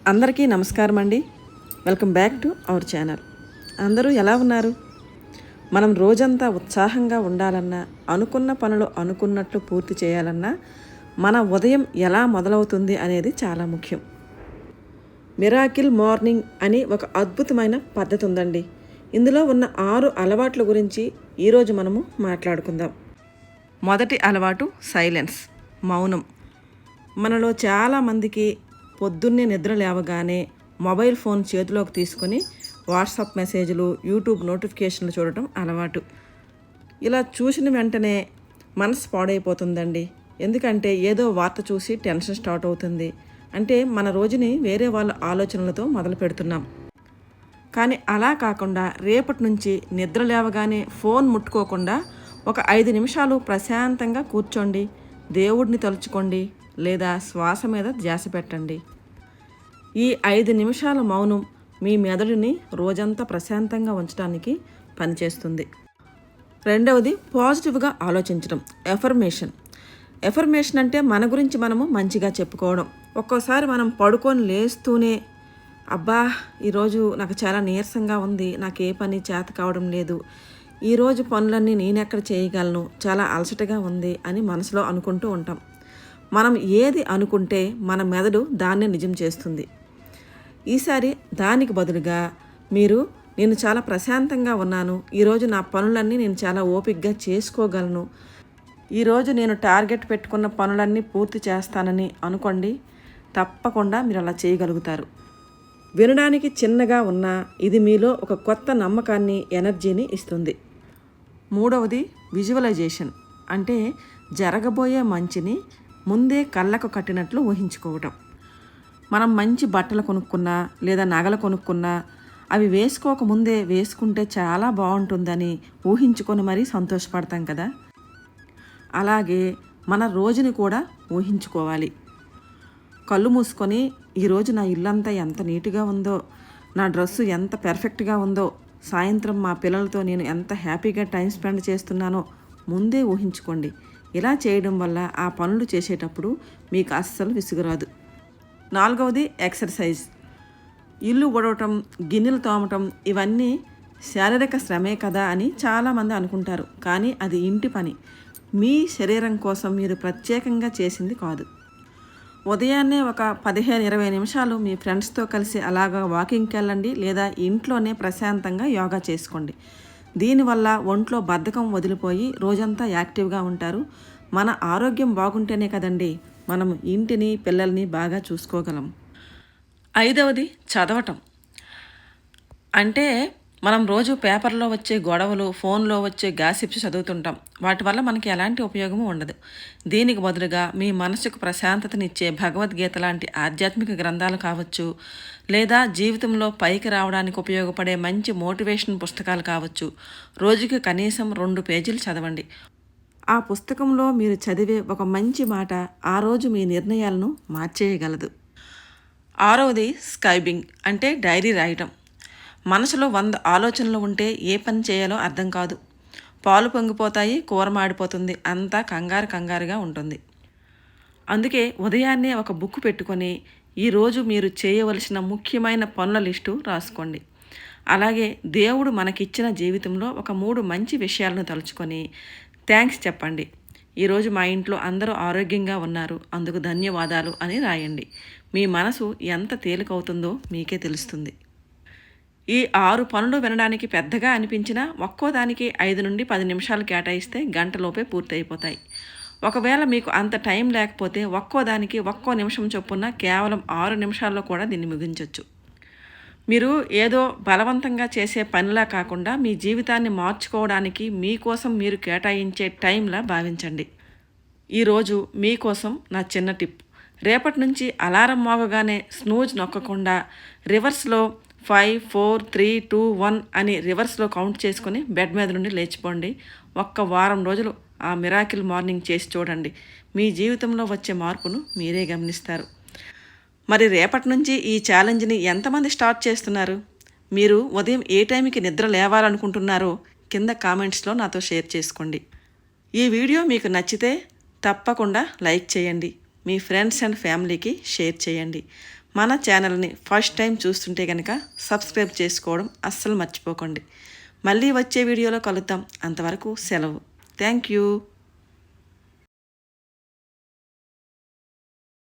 అందరికీ నమస్కారం అండి. Welcome back to our channel. అందరూ ఎలా ఉన్నారు? మనం రోజంతా ఉత్సాహంగా ఉండాలన్నా, అనుకున్న పనులు అనుకున్నట్లు పూర్తి చేయాలన్నా మన ఉదయం ఎలా మొదలవుతుంది అనేది చాలా ముఖ్యం. మిరాకిల్ మార్నింగ్ అని ఒక అద్భుతమైన పద్ధతి ఉందండి. ఇందులో ఉన్న 6 అలవాట్ల గురించి ఈరోజు మనము మాట్లాడుకుందాం. మొదటి అలవాటు సైలెన్స్, మౌనం. మనలో చాలామందికి పొద్దున్నే నిద్ర లేవగానే మొబైల్ ఫోన్ చేతిలోకి తీసుకొని వాట్సాప్ మెసేజ్లు, యూట్యూబ్ నోటిఫికేషన్లు చూడటం అలవాటు. ఇలా చూసిన వెంటనే మనసు పాడైపోతుందండి. ఎందుకంటే ఏదో వార్త చూసి టెన్షన్ స్టార్ట్ అవుతుంది. అంటే మన రోజుని వేరే వాళ్ళ ఆలోచనలతో మొదలు పెడుతున్నాం. కానీ అలా కాకుండా రేపటి నుంచి నిద్ర లేవగానే ఫోన్ ముట్టుకోకుండా ఒక 5 నిమిషాలు ప్రశాంతంగా కూర్చోండి, దేవుడిని తలుచుకోండి, లేదా శ్వాస మీద ధ్యాస పెట్టండి. ఈ 5 నిమిషాల మౌనం మీ మెదడుని రోజంతా ప్రశాంతంగా ఉంచడానికి పనిచేస్తుంది. రెండవది పాజిటివ్గా ఆలోచించడం, ఎఫర్మేషన్ అంటే మన గురించి మనము మంచిగా చెప్పుకోవడం. ఒక్కోసారి మనం పడుకొని లేస్తూనే అబ్బా ఈరోజు నాకు చాలా నీరసంగా ఉంది, నాకు ఏ పని చేత కావడం లేదు, ఈరోజు పనులన్నీ నేనెక్కడ చేయగలను, చాలా అలసటగా ఉంది అని మనసులో అనుకుంటూ ఉంటాం. మనం ఏది అనుకుంటే మన మెదడు దాన్నే నిజం చేస్తుంది. ఈసారి దానికి బదులుగా మీరు నేను చాలా ప్రశాంతంగా ఉన్నాను, ఈరోజు నా పనులన్నీ నేను చాలా ఓపికగా చేసుకోగలను, ఈరోజు నేను టార్గెట్ పెట్టుకున్న పనులన్నీ పూర్తి చేస్తానని అనుకోండి. తప్పకుండా మీరు అలా చేయగలుగుతారు. వినడానికి చిన్నగా ఉన్నా ఇది మీలో ఒక కొత్త నమ్మకాన్ని, ఎనర్జీని ఇస్తుంది. మూడవది విజువలైజేషన్, అంటే జరగబోయే మంచిని ముందే కళ్ళకు కట్టినట్లు ఊహించుకోవటం. మనం మంచి బట్టలు కొనుక్కున్నా లేదా నగలు కొనుక్కున్నా అవి వేసుకోకముందే వేసుకుంటే చాలా బాగుంటుందని ఊహించుకొని మరీ సంతోషపడతాం కదా. అలాగే మన రోజుని కూడా ఊహించుకోవాలి. కళ్ళు మూసుకొని ఈరోజు నా ఇల్లంతా ఎంత నీట్గా ఉందో, నా డ్రెస్సు ఎంత పెర్ఫెక్ట్గా ఉందో, సాయంత్రం మా పిల్లలతో నేను ఎంత హ్యాపీగా టైం స్పెండ్ చేస్తున్నానో ముందే ఊహించుకోండి. ఇలా చేయడం వల్ల ఆ పనులు చేసేటప్పుడు మీకు అస్సలు విసుగురాదు. నాలుగవది ఎక్సర్సైజ్. ఇల్లు ఊడవటం, గిన్నెలు తోమటం ఇవన్నీ శారీరక శ్రమే కదా అని చాలామంది అనుకుంటారు. కానీ అది ఇంటి పని, మీ శరీరం కోసం మీరు ప్రత్యేకంగా చేసింది కాదు. ఉదయాన్నే ఒక 15-20 నిమిషాలు మీ ఫ్రెండ్స్తో కలిసి అలాగా వాకింగ్కి వెళ్ళండి, లేదా ఇంట్లోనే ప్రశాంతంగా యోగా చేసుకోండి. దీనివల్ల ఒంట్లో బద్ధకం వదిలిపోయి రోజంతా యాక్టివ్గా ఉంటారు. మన ఆరోగ్యం బాగుంటేనే కదండి మనం ఇంటిని, పిల్లల్ని బాగా చూసుకోగలం. ఐదవది చదవటం. అంటే మనం రోజు పేపర్లో వచ్చే గొడవలు, ఫోన్లో వచ్చే గాసిప్స్ చదువుతుంటాం. వాటి వల్ల మనకి ఎలాంటి ఉపయోగము ఉండదు. దీనికి బదులుగా మీ మనసుకు ప్రశాంతతనిచ్చే భగవద్గీత లాంటి ఆధ్యాత్మిక గ్రంథాలు కావచ్చు, లేదా జీవితంలో పైకి రావడానికి ఉపయోగపడే మంచి మోటివేషన్ పుస్తకాలు కావచ్చు. రోజుకి కనీసం 2 పేజీలు చదవండి. ఆ పుస్తకంలో మీరు చదివే ఒక మంచి మాట ఆ రోజు మీ నిర్ణయాలను మార్చేయగలదు. ఆరవది స్క్రైబింగ్, అంటే డైరీ రాయటం. మనసులో 100 ఆలోచనలు ఉంటే ఏ పని చేయాలో అర్థం కాదు. పాలు పొంగిపోతాయి, కూర మాడిపోతుంది, అంతా కంగారుగా ఉంటుంది. అందుకే ఉదయాన్నే ఒక బుక్ పెట్టుకొని ఈరోజు మీరు చేయవలసిన ముఖ్యమైన పనుల లిస్టు రాసుకోండి. అలాగే దేవుడు మనకిచ్చిన జీవితంలో ఒక 3 మంచి విషయాలను తలుచుకొని థ్యాంక్స్ చెప్పండి. ఈరోజు మా ఇంట్లో అందరూ ఆరోగ్యంగా ఉన్నారు, అందుకు ధన్యవాదాలు అని రాయండి. మీ మనసు ఎంత తేలికవుతుందో మీకే తెలుస్తుంది. ఈ 6 పనులు వినడానికి పెద్దగా అనిపించినా ఒక్కోదానికి 5 నుండి 10 నిమిషాలు కేటాయిస్తే గంటలోపే పూర్తయిపోతాయి. ఒకవేళ మీకు అంత టైం లేకపోతే ఒక్కోదానికి ఒక్కో నిమిషం చొప్పున కేవలం 6 నిమిషాల్లో కూడా దీన్ని ముగించవచ్చు. మీరు ఏదో బలవంతంగా చేసే పనిలా కాకుండా మీ జీవితాన్ని మార్చుకోవడానికి మీకోసం మీరు కేటాయించే టైంలా భావించండి. ఈరోజు మీకోసం నా చిన్న టిప్. రేపటి నుంచి అలారం మోగగానే స్నూజ్ నొక్కకుండా రివర్స్లో 5, 4, 3, 2, 1 అని రివర్స్లో కౌంట్ చేసుకుని బెడ్ మీద నుండి లేచిపోండి. ఒక్క వారం రోజులు ఆ మిరాకిల్ మార్నింగ్ చేసి చూడండి. మీ జీవితంలో వచ్చే మార్పును మీరే గమనిస్తారు. మరి రేపటి నుంచి ఈ ఛాలెంజ్ని ఎంతమంది స్టార్ట్ చేస్తున్నారు? మీరు ఉదయం ఏ టైంకి నిద్ర లేవాలనుకుంటున్నారో కింద కామెంట్స్లో నాతో షేర్ చేసుకోండి. ఈ వీడియో మీకు నచ్చితే తప్పకుండా లైక్ చేయండి, మీ ఫ్రెండ్స్ అండ్ ఫ్యామిలీకి షేర్ చేయండి. మన ఛానల్ని ఫస్ట్ టైం చూస్తుంటే కనుక సబ్స్క్రైబ్ చేసుకోవడం అస్సలు మర్చిపోకండి. మళ్ళీ వచ్చే వీడియోలో కలుద్దాం. అంతవరకు సెలవు. Thank you.